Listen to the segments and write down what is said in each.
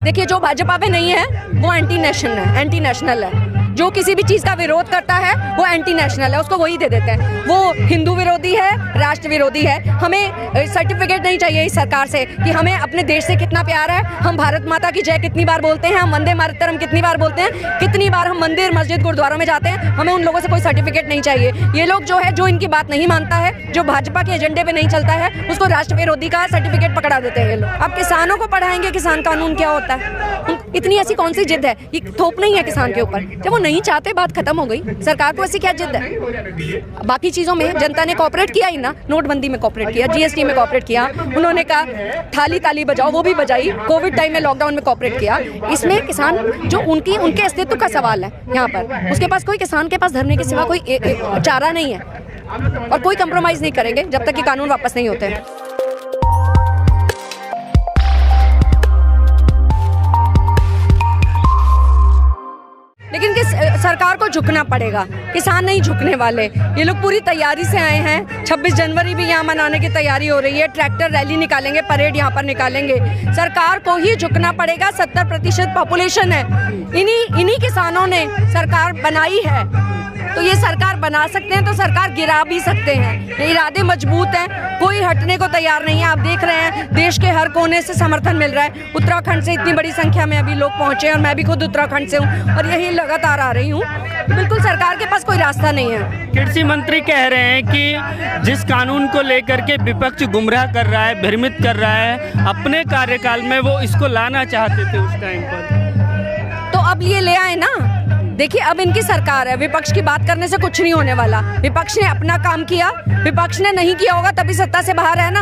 देखिए, जो भाजपा में नहीं है वो एंटी नेशनल है। जो किसी भी चीज़ का विरोध करता है वो एंटी नेशनल है, उसको वही दे देते हैं। वो हिंदू विरोधी है, राष्ट्र विरोधी है। हमें सर्टिफिकेट नहीं चाहिए इस सरकार से कि हमें अपने देश से कितना प्यार है। हम भारत माता की जय कितनी बार बोलते हैं, हम वंदे मातरम कितनी बार बोलते हैं, कितनी बार हम मंदिर मस्जिद गुरुद्वारों में जाते हैं। हमें उन लोगों से कोई सर्टिफिकेट नहीं चाहिए। ये लोग जो है, जो इनकी बात नहीं मानता है, जो भाजपा के एजेंडे पे नहीं चलता है, उसको राष्ट्र विरोधी का सर्टिफिकेट पकड़ा देते हैं ये लोग। अब किसानों को पढ़ाएंगे किसान कानून क्या होता है। इतनी ऐसी कौन सी जिद है? ये थोप नहीं है किसान के ऊपर। जब वो नहीं चाहते, बात खत्म हो गई। सरकार को ऐसी क्या जिद है? बाकी चीजों में जनता ने कोऑपरेट किया ही ना। नोटबंदी में कोऑपरेट किया, जीएसटी में कोऑपरेट किया। उन्होंने कहा थाली ताली बजाओ, वो भी बजाई। कोविड टाइम में लॉकडाउन में कोऑपरेट किया। इसमें किसान जो उनके अस्तित्व का सवाल है यहाँ पर, उसके पास कोई, किसान के पास धरने के सिवा कोई चारा नहीं है। और कोई कंप्रोमाइज नहीं करेंगे जब तक कि कानून वापस नहीं होते हैं। लेकिन सरकार को झुकना पड़ेगा, किसान नहीं झुकने वाले। ये लोग पूरी तैयारी से आए हैं। 26 जनवरी भी यहाँ मनाने की तैयारी हो रही है। ट्रैक्टर रैली निकालेंगे, परेड यहाँ पर निकालेंगे। सरकार को ही झुकना पड़ेगा। 70% पॉपुलेशन है। इन्हीं किसानों ने सरकार बनाई है, तो ये सरकार बना सकते हैं तो सरकार गिरा भी सकते हैं। ये इरादे मजबूत हैं, कोई हटने को तैयार नहीं है। आप देख रहे हैं देश के हर कोने से समर्थन मिल रहा है। उत्तराखंड से इतनी बड़ी संख्या में अभी लोग पहुंचे और मैं भी खुद उत्तराखंड से हूं और यही लगातार आ रही हूं। बिल्कुल सरकार के पास कोई रास्ता नहीं है। कृषि मंत्री कह रहे हैं कि जिस कानून को लेकर के विपक्ष गुमराह कर रहा है, भ्रमित कर रहा है, अपने कार्यकाल में वो इसको लाना चाहते थे उस टाइम पर, तो अब ये ले आए ना। देखिए, अब इनकी सरकार है, विपक्ष की बात करने से कुछ नहीं होने वाला। विपक्ष ने अपना काम किया, विपक्ष ने नहीं किया होगा तभी सत्ता से बाहर है ना।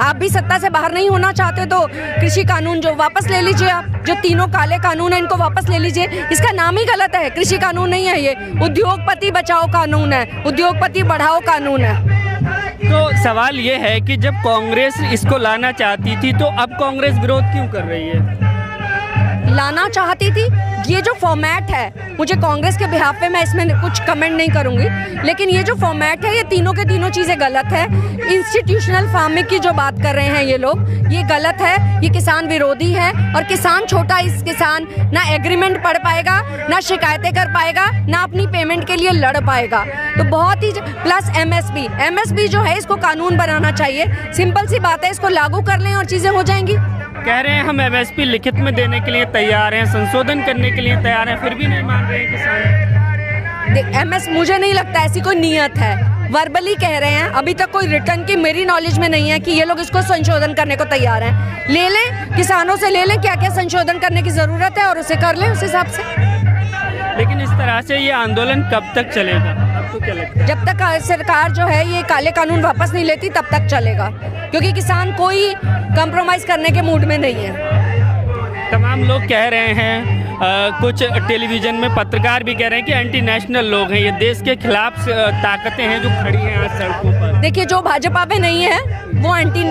आप भी सत्ता से बाहर नहीं होना चाहते तो कृषि कानून जो वापस ले लीजिए। आप जो तीनों काले कानून है इनको वापस ले लीजिए। इसका नाम ही गलत है, कृषि कानून नहीं है ये, उद्योगपति बचाओ कानून है, उद्योगपति बढ़ाओ कानून है। तो सवाल ये है कि जब कांग्रेस इसको लाना चाहती थी तो अब कांग्रेस विरोध क्यों कर रही है? लाना चाहती थी, ये जो फॉर्मेट है, मुझे कांग्रेस के बिहाफ पे मैं इसमें कुछ कमेंट नहीं करूंगी, लेकिन ये जो फॉर्मेट है ये तीनों के तीनों चीज़ें गलत है। इंस्टीट्यूशनल फार्मिंग की जो बात कर रहे हैं ये लोग, ये गलत है। ये किसान विरोधी है और किसान छोटा इस किसान ना एग्रीमेंट पढ़ पाएगा, ना शिकायतें कर पाएगा, ना अपनी पेमेंट के लिए लड़ पाएगा। तो बहुत ही प्लस एमएसपी जो है इसको कानून बनाना चाहिए। सिंपल सी बात है, इसको लागू कर लें और चीज़ें हो जाएंगी। कह रहे हैं हम एमएसपी लिखित में देने के लिए तैयार हैं, संशोधन करने के लिए तैयार हैं, फिर भी नहीं मान रहे हैं किसान। मुझे नहीं लगता ऐसी कोई नीयत है। वर्बली कह रहे हैं, अभी तक कोई रिटर्न की मेरी नॉलेज में नहीं है कि ये लोग इसको संशोधन करने को तैयार हैं। ले लें, किसानों से ले लें क्या क्या संशोधन करने की ज़रूरत है और उसे कर लें उस हिसाब से। लेकिन इस तरह से ये आंदोलन कब तक चलेगा, आपको क्या लगता है? जब तक सरकार जो है ये काले कानून वापस नहीं लेती तब तक चलेगा, क्योंकि किसान कोई कंप्रोमाइज करने के मूड में नहीं है। तमाम लोग कह रहे हैं, कुछ टेलीविजन में पत्रकार भी कह रहे हैं कि एंटी नेशनल लोग हैं, ये देश के खिलाफ ताकतें हैं जो खड़ी हैं आज सड़कों पर। देखिए, जो भाजपा में नहीं है वो एंटी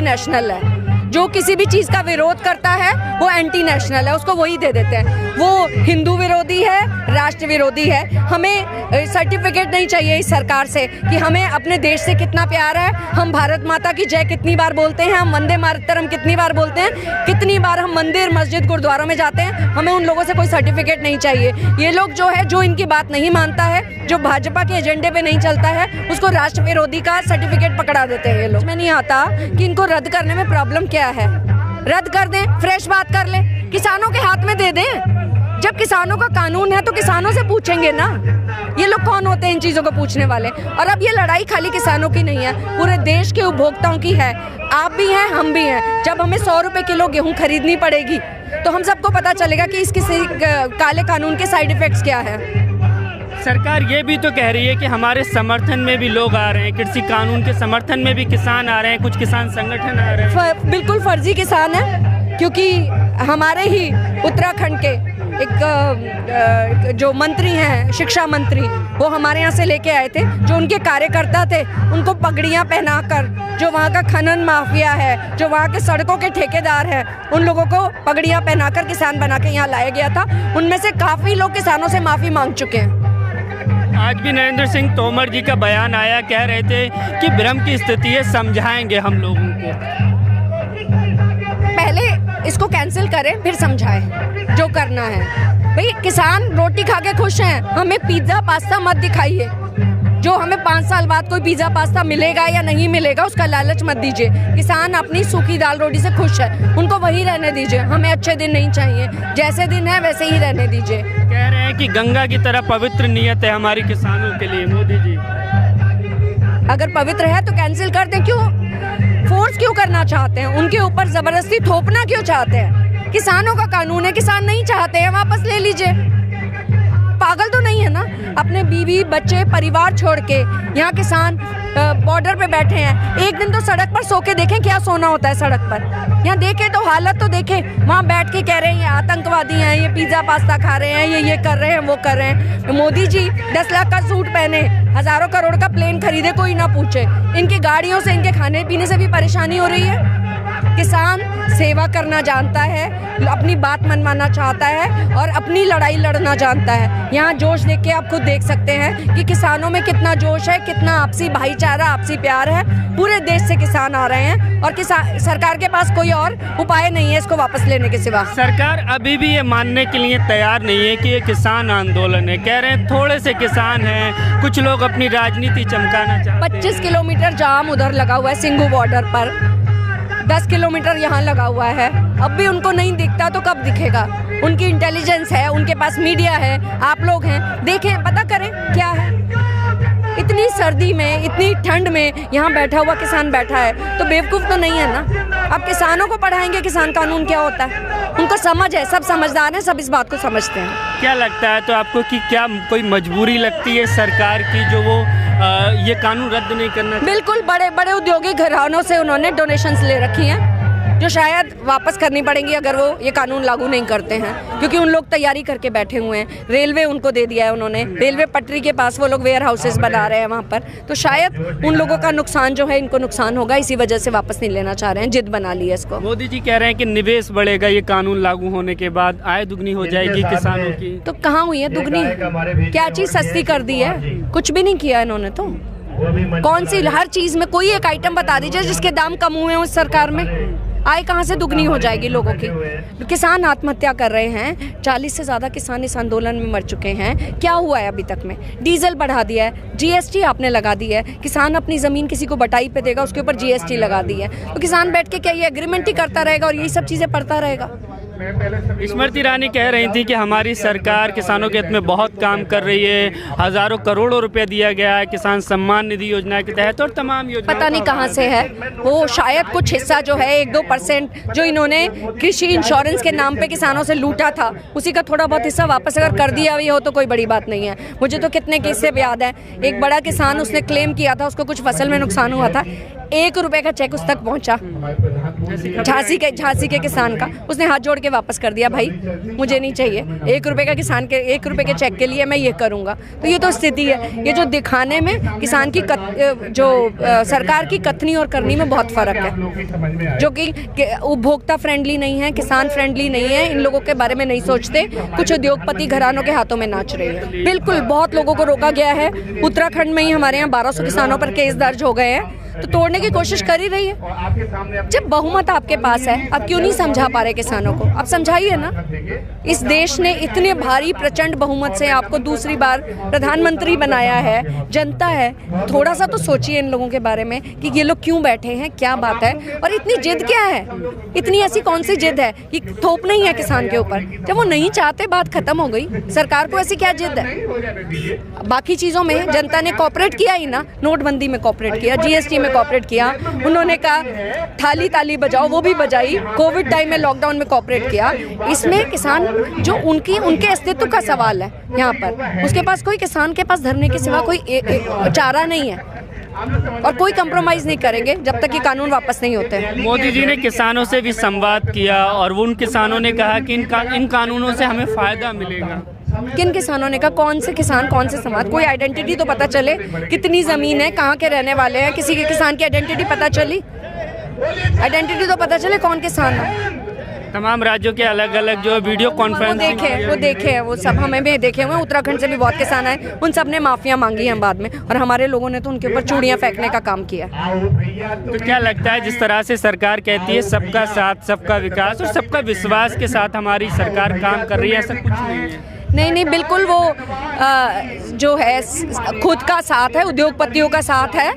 नेशनल है। जो किसी भी चीज़ का विरोध करता है वो एंटी नेशनल है, उसको वही दे देते हैं। वो हिंदू विरोधी है, राष्ट्र विरोधी है। हमें सर्टिफिकेट नहीं चाहिए इस सरकार से कि हमें अपने देश से कितना प्यार है। हम भारत माता की जय कितनी बार बोलते हैं, हम वंदे मातरम कितनी बार बोलते हैं, कितनी बार हम मंदिर मस्जिद गुरुद्वारों में जाते हैं। हमें उन लोगों से कोई सर्टिफिकेट नहीं चाहिए। ये लोग जो है, जो इनकी बात नहीं मानता है, जो भाजपा के एजेंडे पे नहीं चलता है, उसको राष्ट्र विरोधी का सर्टिफिकेट पकड़ा देते हैं ये लोग। मैं नहीं आता कि इनको रद्द करने में प्रॉब्लम क्या है। रद्द कर दें, फ्रेश बात कर लें, किसानों के हाथ में दे दें। जब किसानों का कानून है तो किसानों से पूछेंगे ना। ये लोग कौन होते हैं इन चीज़ों को पूछने वाले? और अब ये लड़ाई खाली किसानों की नहीं है, पूरे देश के उपभोक्ताओं की है। आप भी हैं, हम भी हैं। जब हमें 100 रुपए किलो गेहूँ खरीदनी पड़ेगी तो हम सबको पता चलेगा कि इस किसी काले कानून के साइड इफेक्ट्स क्या है। सरकार ये भी तो कह रही है कि हमारे समर्थन में भी लोग आ रहे हैं, कृषि कानून के समर्थन में भी किसान आ रहे हैं, कुछ किसान संगठन आ रहे हैं। बिल्कुल फर्जी किसान है, क्योंकि हमारे ही उत्तराखंड के एक जो मंत्री हैं, शिक्षा मंत्री, वो हमारे यहाँ से लेके आए थे। जो उनके कार्यकर्ता थे उनको पगड़ियाँ पहनाकर, जो वहाँ का खनन माफिया है, जो वहाँ के सड़कों के ठेकेदार हैं, उन लोगों को पगड़ियाँ पहनाकर किसान बना के यहाँ लाया गया था। उनमें से काफ़ी लोग किसानों से माफ़ी मांग चुके हैं। आज भी नरेंद्र सिंह तोमर जी का बयान आया, कह रहे थे कि भ्रम की स्थिति है, समझाएंगे हम लोगों को। पहले इस उसको कैंसिल करें, फिर समझाएं जो करना है। भाई किसान रोटी खा के खुश हैं, हमें पिज्ज़ा पास्ता मत दिखाइए। जो हमें 5 साल बाद कोई पिज़्ज़ा पास्ता मिलेगा या नहीं मिलेगा उसका लालच मत दीजिए। किसान अपनी सूखी दाल रोटी से खुश है, उनको वही रहने दीजिए। हमें अच्छे दिन नहीं चाहिए, जैसे दिन है वैसे ही रहने दीजिए। कह रहे हैं कि गंगा की तरह पवित्र नियत है हमारी किसानों के लिए मोदी जी। अगर पवित्र है तो कैंसिल कर दें, क्यों फोर्स क्यों करना चाहते हैं? उनके ऊपर जबरदस्ती थोपना क्यों चाहते हैं? किसानों का कानून है, किसान नहीं चाहते हैं वापस ले लीजिए। पागल तो नहीं है ना? अपने बीवी बच्चे परिवार छोड़ के यहाँ किसान बॉर्डर पे बैठे हैं। एक दिन तो सड़क पर सो के देखें क्या सोना होता है सड़क पर। यहाँ देखें तो हालत तो देखें, वहाँ बैठ के कह रहे हैं ये आतंकवादी हैं, ये पिज़्ज़ा पास्ता खा रहे हैं, ये कर रहे हैं, वो कर रहे हैं। मोदी जी 10 लाख का सूट पहने, हज़ारों करोड़ का प्लेन खरीदे, कोई ना पूछे। इनकी गाड़ियों से, इनके खाने पीने से भी परेशानी हो रही है। किसान सेवा करना जानता है, अपनी बात मनवाना चाहता है और अपनी लड़ाई लड़ना जानता है। यहाँ जोश देख के आप खुद देख सकते हैं कि किसानों में कितना जोश है, कितना आपसी भाईचारा, आपसी प्यार है। पूरे देश से किसान आ रहे हैं और सरकार के पास कोई और उपाय नहीं है इसको वापस लेने के सिवा। सरकार अभी भी ये मानने के लिए तैयार नहीं है कि ये किसान आंदोलन है। कह रहे हैं थोड़े से किसान हैं, कुछ लोग अपनी राजनीति चमकाना चाहते हैं। 25 किलोमीटर जाम उधर लगा हुआ है सिंघू बॉर्डर पर, 10 किलोमीटर यहाँ लगा हुआ है। अब भी उनको नहीं दिखता तो कब दिखेगा? उनकी इंटेलिजेंस है, उनके पास मीडिया है, आप लोग हैं, देखें, पता करें क्या है। इतनी सर्दी में, इतनी ठंड में यहाँ बैठा हुआ किसान बैठा है तो बेवकूफ़ तो नहीं है ना? अब किसानों को पढ़ाएंगे किसान कानून क्या होता है? उनको समझ है, सब समझदार हैं, सब इस बात को समझते हैं। क्या लगता है तो आपको कि क्या कोई मजबूरी लगती है सरकार की जो वो ये कानून रद्द नहीं करना? बिल्कुल, बड़े बड़े उद्योगिक घरानों से उन्होंने डोनेशंस ले रखी हैं जो शायद वापस करनी पड़ेंगी अगर वो ये कानून लागू नहीं करते हैं, क्योंकि उन लोग तैयारी करके बैठे हुए हैं। रेलवे उनको दे दिया है उन्होंने, रेलवे पटरी के पास वो लोग वेयर हाउसेस बना रहे हैं वहाँ पर, तो शायद उन लोगों का नुकसान जो है इनको नुकसान होगा, इसी वजह से वापस नहीं लेना चाह रहे हैं, जिद बना ली है इसको। मोदी जी कह रहे हैं कि निवेश बढ़ेगा ये कानून लागू होने के बाद, आय दुगनी हो जाएगी किसानों की। तो कहाँ हुई है दुगनी? क्या चीज़ सस्ती कर दी है? कुछ भी नहीं किया इन्होंने तो। कौन सी, हर चीज़ में कोई एक आइटम बता दीजिए जिसके दाम कम हुए हैं उस सरकार में। आय कहाँ से दुगनी हो जाएगी लोगों की? किसान आत्महत्या कर रहे हैं, 40 से ज़्यादा किसान इस आंदोलन में मर चुके हैं। क्या हुआ है अभी तक में? डीजल बढ़ा दिया है, जीएसटी आपने लगा दी है। किसान अपनी ज़मीन किसी को बटाई पे देगा, उसके ऊपर जीएसटी लगा दी है, तो किसान बैठ के क्या ये एग्रीमेंट ही करता रहेगा और यही सब चीज़ें पढ़ता रहेगा? स्मृति ईरानी कह रही थी कि हमारी सरकार किसानों के हित में बहुत काम कर रही है, हज़ारों करोड़ों रुपए दिया गया है किसान सम्मान निधि योजना के तहत और तमाम योजना। पता नहीं कहाँ से है वो, शायद कुछ हिस्सा जो है 1-2% जो इन्होंने कृषि इंश्योरेंस के नाम पे किसानों से लूटा था, उसी का थोड़ा बहुत हिस्सा वापस अगर कर दिया भी हो तो कोई बड़ी बात नहीं है। मुझे तो कितने किस्से याद है, एक बड़ा किसान उसने क्लेम किया था, उसको कुछ फसल में नुकसान हुआ था, 1 रुपए का चेक उस तक पहुंचा, झांसी के किसान का, उसने हाथ जोड़ के वापस कर दिया, भाई मुझे नहीं चाहिए 1 रुपए का, किसान के 1 रुपए के चेक के लिए मैं ये करूंगा। तो ये तो स्थिति है, ये जो दिखाने में किसान की सरकार की कथनी और करनी में बहुत फर्क है, जो कि उपभोक्ता फ्रेंडली नहीं है, किसान फ्रेंडली नहीं है, इन लोगों के बारे में नहीं सोचते, कुछ उद्योगपति घरानों के हाथों में नाच रही है। बिल्कुल, बहुत लोगों को रोका गया है। उत्तराखंड में ही हमारे यहाँ 1200 किसानों पर केस दर्ज हो गए हैं, तो तोड़ने की कोशिश कर ही रही है। जब बहुमत आपके पास है, आप क्यों नहीं समझा पा रहे किसानों को? आप समझाइए ना। इस देश ने इतने भारी प्रचंड बहुमत से आपको दूसरी बार प्रधानमंत्री बनाया है, जनता है, थोड़ा सा तो सोचिए इन लोगों के बारे में कि ये लोग क्यों बैठे हैं, क्या बात है, और इतनी जिद क्या है? इतनी ऐसी कौन सी जिद है कि थोपना ही है किसान के ऊपर? जब वो नहीं चाहते बात खत्म हो गई, सरकार को ऐसी क्या जिद है? बाकी चीज़ों में जनता ने कॉपरेट किया ही ना, नोटबंदी में कॉपरेट किया, जीएसटी में कॉपरेट किया, उन्होंने कहा थाली ताली बजाओ, वो भी बजाई, कोविड टाइम में लॉकडाउन में कॉपरेट किया। इसमें किसान जो उनके अस्तित्व का सवाल है यहाँ पर, उसके पास कोई, किसान के पास धरने के सिवा कोई चारा नहीं है, और कोई कंप्रोमाइज नहीं करेंगे जब तक ये कानून वापस नहीं होते। मोदी जी ने किसानों से भी संवाद किया और उन किसानों ने कहा कि इन कानूनों से हमें फायदा मिलेगा। किन किसानों ने कहा? कौन से किसान, कौन से समाज? कोई आइडेंटिटी तो पता चले, कितनी ज़मीन है, कहाँ के रहने वाले हैं, किसी के किसान की आइडेंटिटी पता चली? आइडेंटिटी तो पता चले कौन किसान है। तमाम राज्यों के अलग अलग जो वीडियो वो कॉन्फ्रेंसिंग देखे वो सब हमें भी देखे हुए हैं। उत्तराखंड से भी बहुत किसान आए, उन सब ने माफिया मांगी हैं बाद में, और हमारे लोगों ने तो उनके ऊपर चूड़ियाँ फेंकने का काम किया। तो क्या लगता है जिस तरह से सरकार कहती है सबका साथ सबका विकास और सबका विश्वास के साथ हमारी सरकार काम कर रही है, ऐसा कुछ नहीं है? नहीं, बिल्कुल वो जो है खुद का साथ है, उद्योगपतियों का साथ है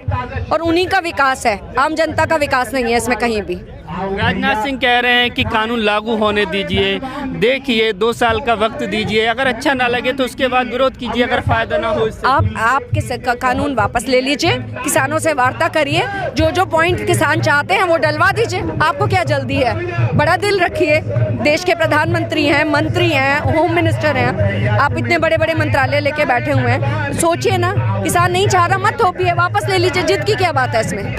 और उन्हीं का विकास है, आम जनता का विकास नहीं है इसमें कहीं भी। राजनाथ सिंह कह रहे हैं कि कानून लागू होने दीजिए, देखिए 2 साल का वक्त दीजिए, अगर अच्छा ना लगे तो उसके बाद विरोध कीजिए, अगर फायदा ना हो इससे। आप कानून वापस ले लीजिए, किसानों से वार्ता करिए, जो पॉइंट किसान चाहते हैं वो डलवा दीजिए। आपको क्या जल्दी है? बड़ा दिल रखिए, देश के प्रधानमंत्री हैं, मंत्री हैं, होम मिनिस्टर हैं, आप इतने बड़े बड़े मंत्रालय लेके बैठे हुए हैं, सोचिए ना। किसान नहीं चाह रहा, मत थोपिए, वापस ले लीजिए, जिद की क्या बात है इसमें।